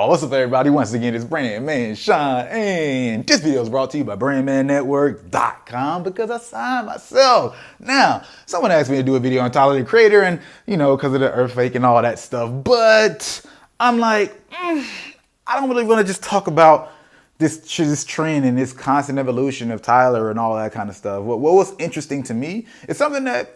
Yo, what's up everybody? Once again, it's Brandman Sean, and this video is brought to you by BrandmanNetwork.com because I signed myself. Now, someone asked me to do a video on Tyler, the Creator, and because of the earthquake and all that stuff, but I'm like, I don't really want to just talk about this trend and this constant evolution of Tyler and all that kind of stuff. What was interesting to me is something that,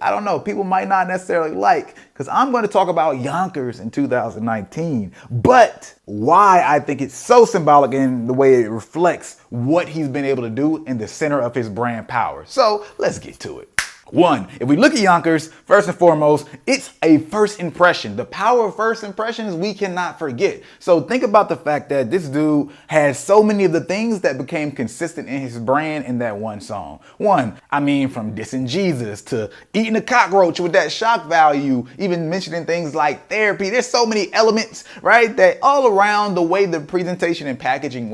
I don't know, people might not necessarily like, because I'm going to talk about Yonkers in 2019, but why I think it's so symbolic in the way it reflects what he's been able to do in the center of his brand power. So let's get to it. One, if we look at Yonkers, first and foremost, it's a first impression. The power of first impressions we cannot forget. So think about the fact that this dude has so many of the things that became consistent in his brand in that one song. One, I mean, from dissing Jesus to eating a cockroach with that shock value, even mentioning things like therapy. There's so many elements, right, that all around the way the presentation and packaging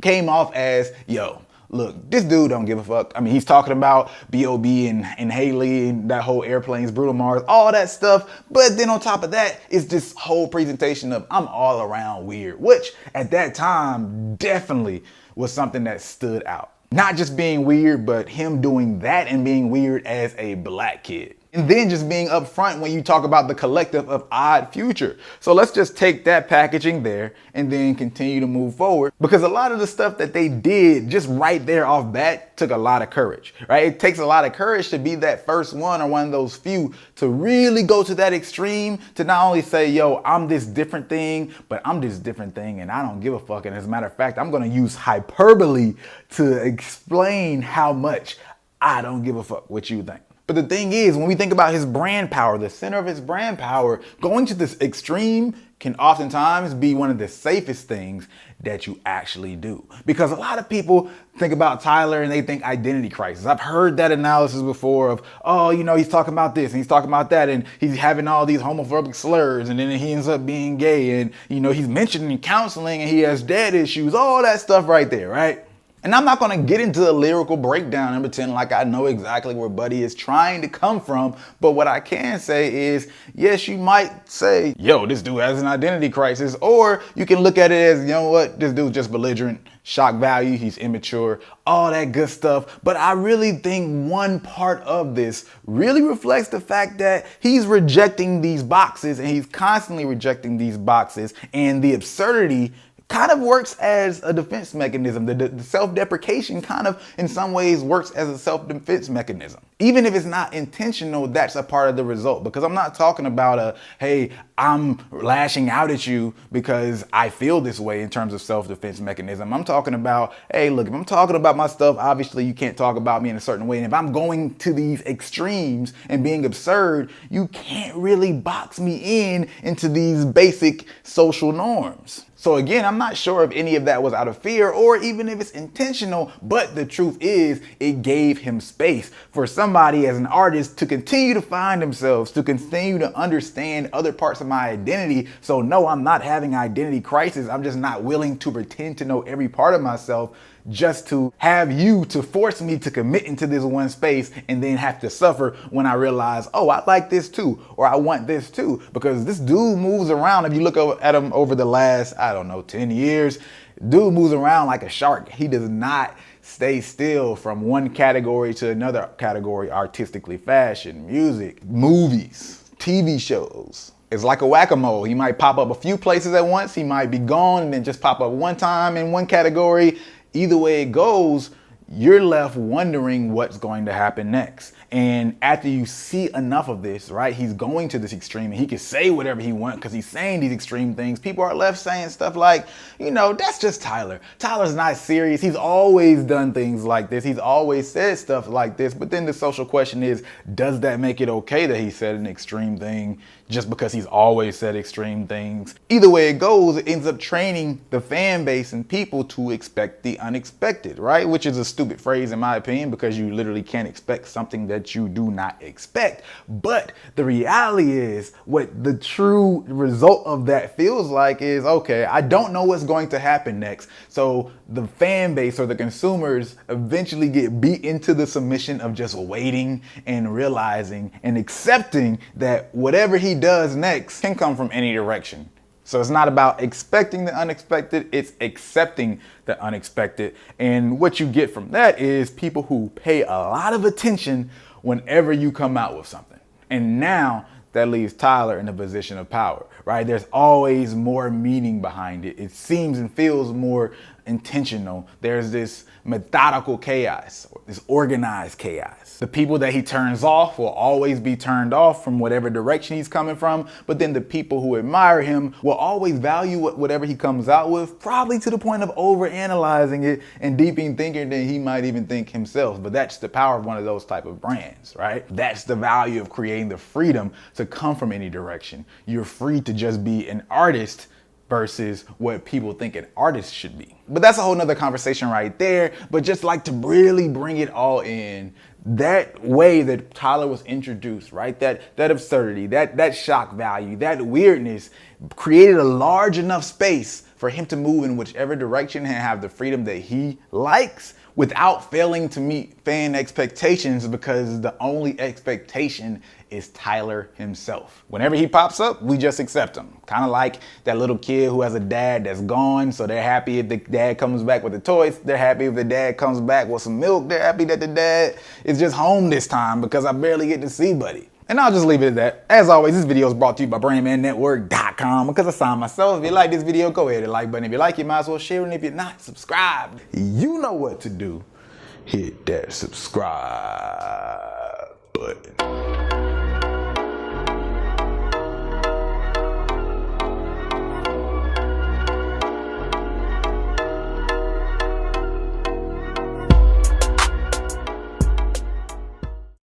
came off as, yo, look, this dude don't give a fuck. I mean, he's talking about B.O.B. and Haley and that whole Airplanes, Bruno Mars, all that stuff. But then on top of that, it's this whole presentation of I'm all around weird, which at that time definitely was something that stood out. Not just being weird, but him doing that and being weird as a black kid. And then just being upfront when you talk about the collective of Odd Future. So let's just take that packaging there and then continue to move forward, because a lot of the stuff that they did just right there off bat took a lot of courage, right? It takes a lot of courage to be that first one or one of those few to really go to that extreme, to not only say, yo, I'm this different thing, but I'm this different thing and I don't give a fuck. And as a matter of fact, I'm going to use hyperbole to explain how much I don't give a fuck what you think. But the thing is, when we think about his brand power, the center of his brand power, going to this extreme can oftentimes be one of the safest things that you actually do. Because a lot of people think about Tyler and they think identity crisis. I've heard that analysis before of, oh, he's talking about this and he's talking about that and he's having all these homophobic slurs and then he ends up being gay and, he's mentioning counseling and he has dad issues, all that stuff right there, right? And I'm not going to get into a lyrical breakdown and pretend like I know exactly where Buddy is trying to come from. But what I can say is, yes, you might say, yo, this dude has an identity crisis. Or you can look at it as, you know what, this dude's just belligerent, shock value, he's immature, all that good stuff. But I really think one part of this really reflects the fact that he's rejecting these boxes and he's constantly rejecting these boxes, and the absurdity kind of works as a defense mechanism. The self-deprecation kind of in some ways works as a self-defense mechanism. Even if it's not intentional, that's a part of the result. Because I'm not talking about hey, I'm lashing out at you because I feel this way in terms of self-defense mechanism. I'm talking about, hey, look, if I'm talking about my stuff, obviously you can't talk about me in a certain way. And if I'm going to these extremes and being absurd, you can't really box me into these basic social norms. So again, I'm not sure if any of that was out of fear or even if it's intentional, but the truth is it gave him space for somebody as an artist to continue to find themselves, to continue to understand other parts of my identity. So no, I'm not having identity crisis. I'm just not willing to pretend to know every part of myself just to have you to force me to commit into this one space and then have to suffer when I realize, oh, I like this too, or I want this too. Because this dude moves around. If you look at him over the last, 10 years, dude moves around like a shark. He does not stay still from one category to another category artistically. Fashion, music, movies, TV shows. It's like a whack-a-mole. He might pop up a few places at once. He might be gone and then just pop up one time in one category. Either way it goes, you're left wondering what's going to happen next. And after you see enough of this, right, he's going to this extreme and he can say whatever he wants because he's saying these extreme things. People are left saying stuff like, that's just Tyler. Tyler's not serious. He's always done things like this. He's always said stuff like this. But then the social question is, does that make it okay that he said an extreme thing just because he's always said extreme things? Either way it goes, it ends up training the fan base and people to expect the unexpected, right? Which is a stupid phrase in my opinion, because you literally can't expect something that you do not expect. But the reality is, what the true result of that feels like is, okay, I don't know what's going to happen next. So the fan base or the consumers eventually get beat into the submission of just waiting and realizing and accepting that whatever he does next can come from any direction. So it's not about expecting the unexpected, it's accepting the unexpected. And what you get from that is people who pay a lot of attention whenever you come out with something. And now that leaves Tyler in a position of power, right? There's always more meaning behind it. It seems and feels more intentional. There's this methodical chaos, this organized chaos. The people that he turns off will always be turned off from whatever direction he's coming from. But then the people who admire him will always value whatever he comes out with, probably to the point of overanalyzing it and deeping thinking than he might even think himself. But that's the power of one of those type of brands, right? That's the value of creating the freedom to come from any direction. You're free to just be an artist versus what people think an artist should be. But that's a whole nother conversation right there. But just like to really bring it all in, that way that Tyler was introduced, right? That absurdity, that shock value, that weirdness created a large enough space for him to move in whichever direction and have the freedom that he likes without failing to meet fan expectations, because the only expectation is Tyler himself. Whenever he pops up, we just accept him. Kind of like that little kid who has a dad that's gone, so they're happy if the dad comes back with the toys. They're happy if the dad comes back with some milk. They're happy that the dad is just home this time because I barely get to see Buddy. And I'll just leave it at that. As always, this video is brought to you by BrandmanNetwork.com, because I signed myself. If you like this video, go ahead and like button. If you like it, might as well share it. And if you're not, subscribe. You know what to do. Hit that subscribe.